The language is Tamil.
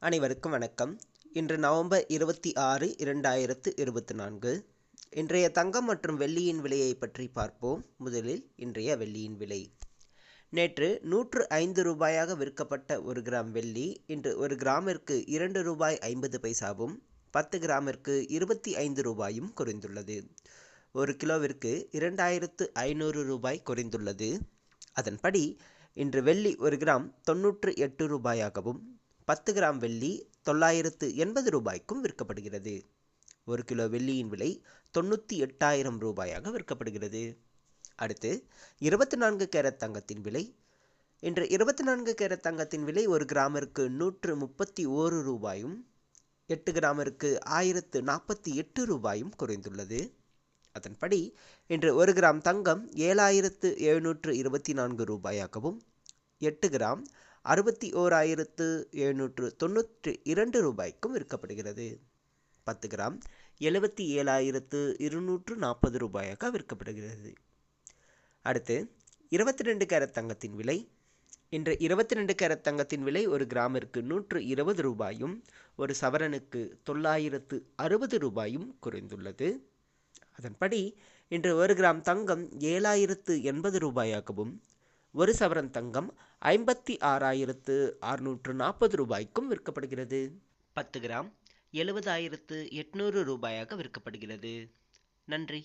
அனைவருக்கும் வணக்கம். இன்று நவம்பர் 26, 2024. இன்றைய தங்கம் மற்றும் வெள்ளியின் விலையை பற்றி பார்ப்போம். முதலில் இன்றைய வெள்ளியின் விலை. நேற்று 105 ரூபாயாக விற்கப்பட்ட 1 கிராம் வெள்ளி இன்று 1 கிராமிற்கு 2 ரூபாய் 50 பைசாவும் 10 கிராமிற்கு 25 ரூபாயும் குறைந்துள்ளது. 1 கிலோவிற்கு 2500 ரூபாய் குறைந்துள்ளது. அதன்படி இன்று வெள்ளி 1 கிராம் 98 ரூபாயாகவும் 10 கிராம் வெள்ளி 980 ரூபாய்க்கும் விற்கப்படுகிறது. 1 கிலோ வெள்ளியின் விலை 98,000 ரூபாயாக விற்கப்படுகிறது. அடுத்து 24 கேரட் தங்கத்தின் விலை. இன்று 24 கேரட் தங்கத்தின் விலை 1 கிராமிற்கு 131 ரூபாயும் 8 கிராமிற்கு 1048 ரூபாயும் குறைந்துள்ளது. அதன்படி இன்று 1 கிராம் தங்கம் 7,724 ரூபாயாகவும் 8 கிராம் 61,792 ரூபாய்க்கும் விற்கப்படுகிறது. 10 கிராம் 77,240 ரூபாயாக விற்கப்படுகிறது. அடுத்து 22 கேரட் தங்கத்தின் விலை. இன்று 22 கேரட் தங்கத்தின் விலை 1 கிராமிற்கு 120 ரூபாயும் 1 சவரனுக்கு 960 ரூபாயும் குறைந்துள்ளது. அதன்படி இன்று 1 கிராம் தங்கம் 7,080 ரூபாயாகவும் 1 சவரன் தங்கம் 56,640 ரூபாய்க்கும் விற்கப்படுகிறது. 10 கிராம் 70,800 ரூபாயாக விற்கப்படுகிறது. நன்றி.